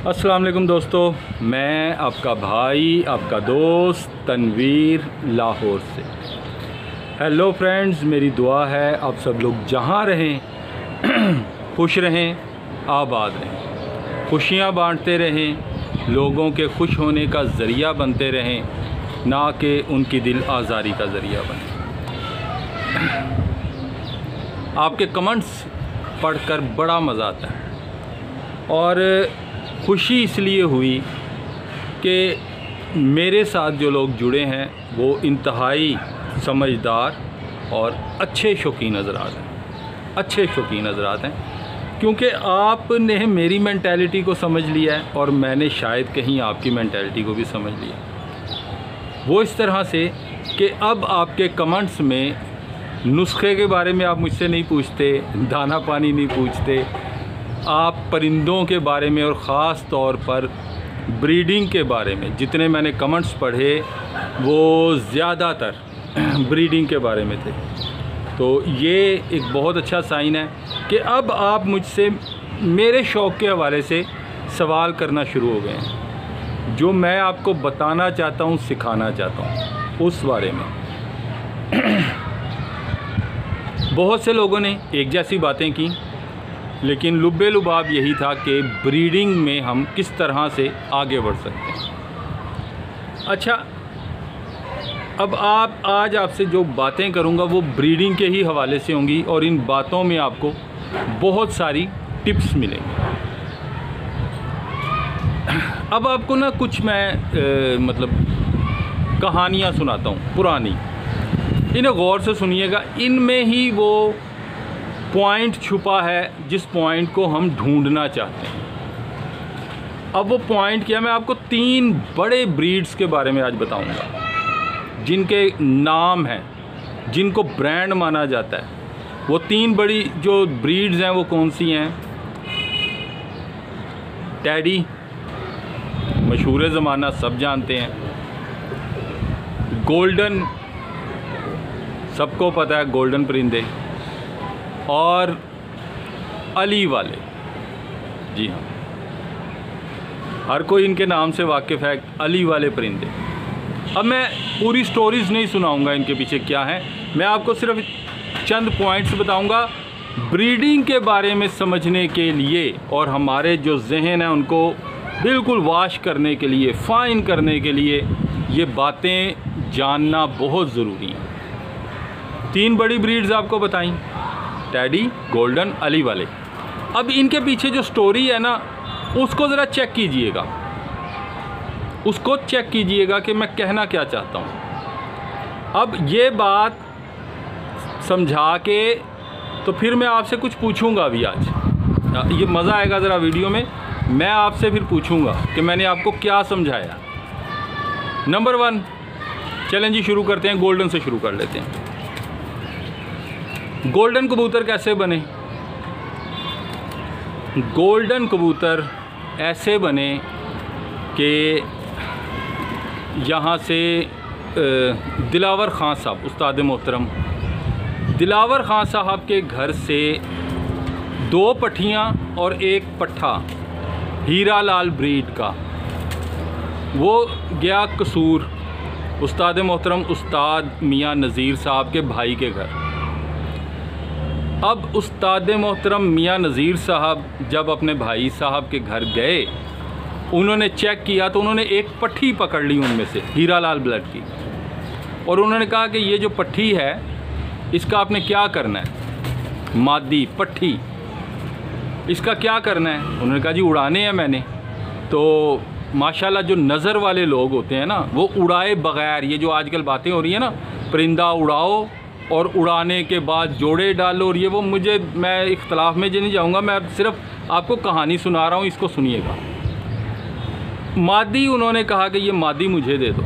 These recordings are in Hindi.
अस्सलाम वालेकुम दोस्तों, मैं आपका भाई आपका दोस्त तनवीर लाहौर से। हेलो फ्रेंड्स, मेरी दुआ है आप सब लोग जहाँ रहें खुश रहें, आबाद रहें, खुशियाँ बांटते रहें, लोगों के खुश होने का ज़रिया बनते रहें, ना कि उनकी दिल आज़ारी का ज़रिया बने। आपके कमेंट्स पढ़कर बड़ा मज़ा आता है और खुशी इसलिए हुई कि मेरे साथ जो लोग जुड़े हैं वो इंतहाई समझदार और अच्छे शौकीन हज़रात हैं, क्योंकि आपने मेरी मेंटालिटी को समझ लिया है और मैंने शायद कहीं आपकी मेंटालिटी को भी समझ लिया। वो इस तरह से कि अब आपके कमेंट्स में नुस्खे के बारे में आप मुझसे नहीं पूछते, दाना पानी नहीं पूछते, आप परिंदों के बारे में और ख़ास तौर पर ब्रीडिंग के बारे में जितने मैंने कमेंट्स पढ़े वो ज़्यादातर ब्रीडिंग के बारे में थे। तो ये एक बहुत अच्छा साइन है कि अब आप मुझसे मेरे शौक़ के हवाले से सवाल करना शुरू हो गए हैं, जो मैं आपको बताना चाहता हूँ, सिखाना चाहता हूँ उस बारे में। बहुत से लोगों ने एक जैसी बातें की, लेकिन लुब्बे लुबाब यही था कि ब्रीडिंग में हम किस तरह से आगे बढ़ सकते हैं। अच्छा, अब आज आपसे जो बातें करूंगा वो ब्रीडिंग के ही हवाले से होंगी और इन बातों में आपको बहुत सारी टिप्स मिलेंगी। अब आपको ना कुछ मैं मतलब कहानियाँ सुनाता हूँ पुरानी, इन्हें गौर से सुनिएगा। इनमें ही वो पॉइंट छुपा है जिस पॉइंट को हम ढूंढना चाहते हैं। अब वो पॉइंट क्या, मैं आपको 3 बड़े ब्रीड्स के बारे में आज बताऊंगा, जिनके नाम हैं, जिनको ब्रांड माना जाता है। वो 3 बड़ी जो ब्रीड्स हैं वो कौन सी हैं? टैडी, मशहूर ज़माना, सब जानते हैं। गोल्डन, सबको पता है, गोल्डन परिंदे। और अली वाले, जी हाँ, हर कोई इनके नाम से वाकिफ़ है, अली वाले परिंदे। अब मैं पूरी स्टोरीज़ नहीं सुनाऊंगा इनके पीछे क्या है, मैं आपको सिर्फ चंद पॉइंट्स बताऊंगा ब्रीडिंग के बारे में समझने के लिए, और हमारे जो जहन है उनको बिल्कुल वाश करने के लिए, फ़ाइन करने के लिए ये बातें जानना बहुत ज़रूरी है। 3 बड़ी ब्रीड्स आपको बताई, टैडी, गोल्डन, अली वाले। अब इनके पीछे जो स्टोरी है ना उसको ज़रा चेक कीजिएगा, उसको चेक कीजिएगा कि मैं कहना क्या चाहता हूँ। अब ये बात समझा के तो फिर मैं आपसे कुछ पूछूंगा अभी आज, ये मज़ा आएगा ज़रा वीडियो में। मैं आपसे फिर पूछूंगा कि मैंने आपको क्या समझाया। नंबर 1, चलें जी शुरू करते हैं, गोल्डन से शुरू कर लेते हैं। गोल्डन कबूतर कैसे बने? गोल्डन कबूतर ऐसे बने कि यहाँ से दिलावर ख़ान साहब, उस्ताद मोहतरम दिलावर ख़ान साहब के घर से 2 पट्ठियाँ और 1 पट्ठा हीरा लाल ब्रीड का, वो गया कसूर उस्ताद मोहतरम उस्ताद मियाँ नज़ीर साहब के भाई के घर। अब उस्ताद मोहतरम मियाँ नज़ीर साहब जब अपने भाई साहब के घर गए, उन्होंने चेक किया तो उन्होंने 1 पट्ठी पकड़ ली उनमें से, हीरा लाल ब्लड की, और उन्होंने कहा कि ये जो पट्ठी है इसका आपने क्या करना है, मादी पट्ठी, इसका क्या करना है? उन्होंने कहा जी उड़ाने हैं मैंने। तो माशाल्लाह जो नज़र वाले लोग होते हैं ना, वो उड़ाए बग़ैर, ये जो आजकल बातें हो रही हैं ना, परिंदा उड़ाओ और उड़ाने के बाद जोड़े डालो, और ये वो, मैं इख्तलाफ में नहीं जाऊंगा, मैं सिर्फ आपको कहानी सुना रहा हूँ, इसको सुनिएगा। मादी, उन्होंने कहा कि ये मादी मुझे दे दो।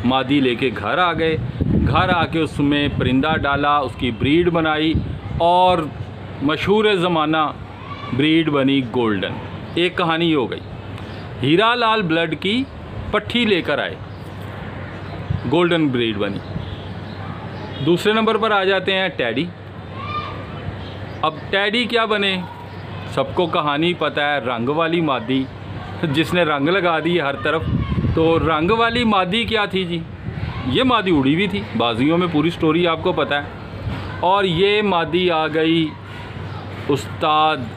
मादी लेके घर आ गए, घर आके उसमें परिंदा डाला, उसकी ब्रीड बनाई और मशहूर ज़माना ब्रीड बनी गोल्डन। एक कहानी हो गई। हीरा लाल ब्लड की पट्ठी लेकर आए, गोल्डन ब्रीड बनी। दूसरे नंबर पर आ जाते हैं टैडी। अब टैडी क्या बने? सबको कहानी पता है, रंग वाली मादी जिसने रंग लगा दिए हर तरफ। तो रंग वाली मादी क्या थी जी? ये मादी उड़ी हुई थी, बाजियों में पूरी स्टोरी आपको पता है। और ये मादी आ गई उस्ताद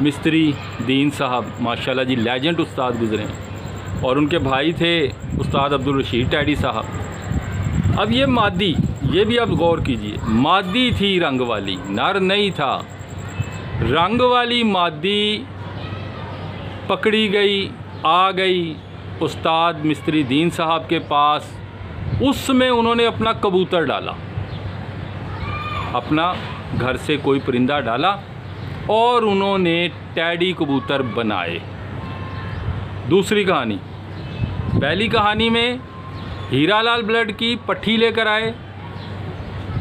मिस्त्री दीन साहब, माशाल्लाह जी लेजेंड उस्ताद गुज़रे हैं, और उनके भाई थे उस्ताद अब्दुल रशीद टैडी साहब। अब ये मादी, ये भी आप गौर कीजिए, मादी थी रंग वाली, नर नहीं था। रंग वाली मादी पकड़ी गई, आ गई उस्ताद मिस्त्री दीन साहब के पास। उसमें उन्होंने अपना कबूतर डाला, अपना घर से कोई परिंदा डाला और उन्होंने टैडी कबूतर बनाए। दूसरी कहानी, पहली कहानी में हीरा लाल ब्लड की पट्टी लेकर आए,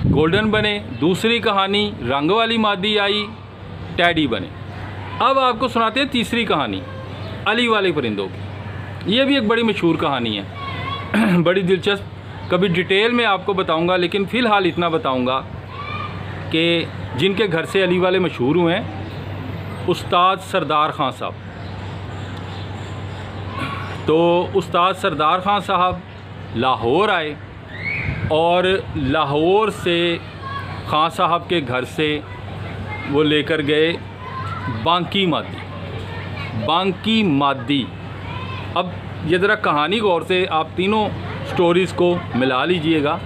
गोल्डन बने। दूसरी कहानी रंग वाली मादी आई, टैडी बने। अब आपको सुनाते हैं तीसरी कहानी अली वाले परिंदों की। ये भी एक बड़ी मशहूर कहानी है, बड़ी दिलचस्प। कभी डिटेल में आपको बताऊंगा, लेकिन फ़िलहाल इतना बताऊंगा कि जिनके घर से अली वाले मशहूर हुए हैं, उस्ताद सरदार ख़ान साहब। तो उस्ताद सरदार ख़ान साहब लाहौर आए और लाहौर से ख़ान साहब के घर से वो लेकर गए बांकी मादी। बांकी मादी, अब ये ज़रा कहानी गौर से आप तीनों स्टोरीज़ को मिला लीजिएगा।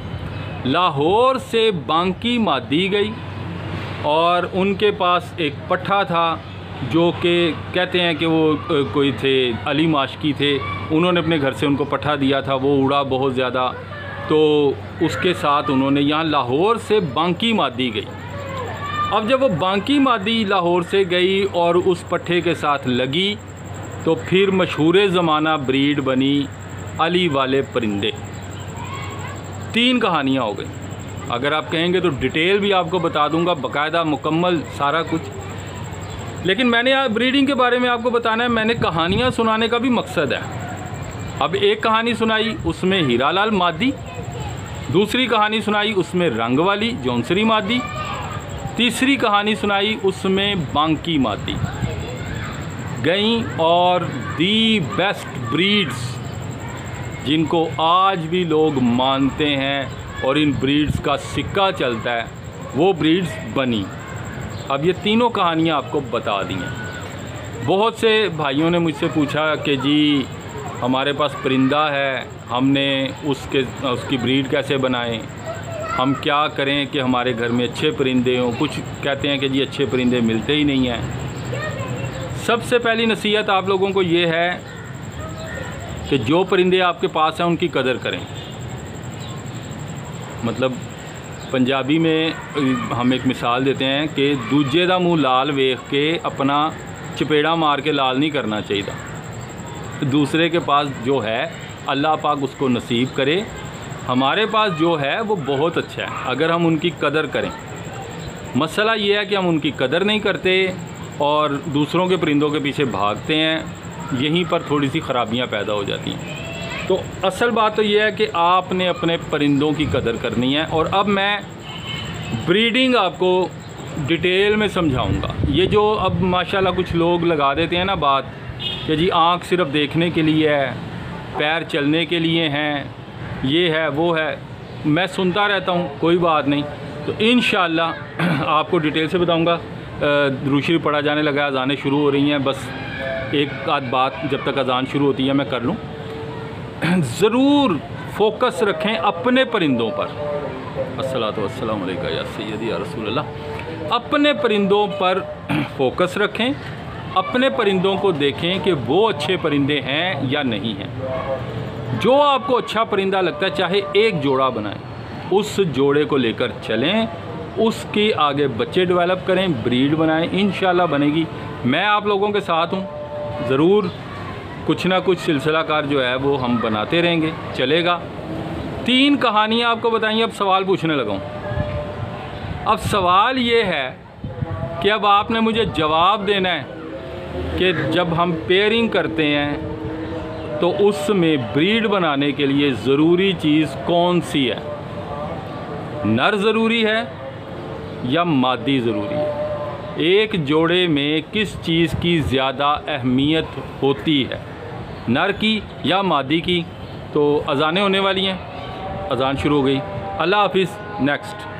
लाहौर से बांकी मादी गई और उनके पास एक पट्ठा था जो कि कहते हैं कि वो कोई थे अली माशकी थे, उन्होंने अपने घर से उनको पट्ठा दिया था। वो उड़ा बहुत ज़्यादा, तो उसके साथ उन्होंने यहाँ लाहौर से बांकी मादी गई। अब जब वो बांकी मादी लाहौर से गई और उस पट्ठे के साथ लगी, तो फिर मशहूर ज़माना ब्रीड बनी अली वाले परिंदे। 3 कहानियाँ हो गई। अगर आप कहेंगे तो डिटेल भी आपको बता दूंगा, बाकायदा मुकम्मल सारा कुछ। लेकिन मैंने यहाँ ब्रीडिंग के बारे में आपको बताना है, मैंने कहानियाँ सुनाने का भी मकसद है। अब एक कहानी सुनाई, उसमें हीरा लाल मादी। दूसरी कहानी सुनाई, उसमें रंग वाली जौनसरी मादी। तीसरी कहानी सुनाई, उसमें बांकी मादी गई। और दी बेस्ट ब्रीड्स जिनको आज भी लोग मानते हैं और इन ब्रीड्स का सिक्का चलता है, वो ब्रीड्स बनी। अब ये तीनों कहानियाँ आपको बता दी हैं। बहुत से भाइयों ने मुझसे पूछा कि जी हमारे पास परिंदा है, हमने उसकी ब्रीड कैसे बनाएं, हम क्या करें कि हमारे घर में अच्छे परिंदे हों। कुछ कहते हैं कि जी अच्छे परिंदे मिलते ही नहीं हैं। सबसे पहली नसीहत आप लोगों को ये है कि जो परिंदे आपके पास हैं उनकी कदर करें। मतलब पंजाबी में हम एक मिसाल देते हैं कि दूजे दा मुँह लाल वेख के अपना चपेड़ा मार के लाल नहीं करना चाहिए। दूसरे के पास जो है अल्लाह पाक उसको नसीब करे, हमारे पास जो है वो बहुत अच्छा है अगर हम उनकी कदर करें। मसला ये है कि हम उनकी कदर नहीं करते और दूसरों के परिंदों के पीछे भागते हैं, यहीं पर थोड़ी सी ख़राबियाँ पैदा हो जाती हैं। तो असल बात तो ये है कि आपने अपने परिंदों की कदर करनी है। और अब मैं ब्रीडिंग आपको डिटेल में समझाऊंगा। ये जो अब माशाल्लाह कुछ लोग लगा देते हैं ना बात कि जी आँख सिर्फ देखने के लिए है, पैर चलने के लिए हैं, ये है वो है, मैं सुनता रहता हूँ, कोई बात नहीं। तो इंशाअल्लाह आपको डिटेल से बताऊँगा। दूसरी पढ़ा जाने लगा, अज़ानें शुरू हो रही हैं, बस एक आध बात जब तक अज़ान शुरू होती है मैं कर लूँ। ज़रूर फोकस रखें अपने परिंदों पर। अस्सलातु वस्सलामु अलैका या सय्यदी या रसूल अल्लाह। अपने परिंदों पर फोकस रखें, अपने परिंदों को देखें कि वो अच्छे परिंदे हैं या नहीं हैं। जो आपको अच्छा परिंदा लगता है, चाहे एक जोड़ा बनाएं, उस जोड़े को लेकर चलें, उसके आगे बच्चे डेवलप करें, ब्रीड बनाएं, इंशाल्लाह बनेगी। मैं आप लोगों के साथ हूँ, ज़रूर कुछ ना कुछ सिलसिलाकार जो है वो हम बनाते रहेंगे, चलेगा। 3 कहानियाँ आपको बताइए। अब सवाल पूछने लगा हूँ। अब सवाल ये है कि अब आपने मुझे जवाब देना है कि जब हम पेयरिंग करते हैं तो उसमें ब्रीड बनाने के लिए ज़रूरी चीज़ कौन सी है? नर ज़रूरी है या मादी ज़रूरी है? एक जोड़े में किस चीज़ की ज़्यादा अहमियत होती है, नर की या मादी की? तो अज़ानें होने वाली हैं, अज़ान शुरू हो गई। अल्लाह हाफिज़। नेक्स्ट।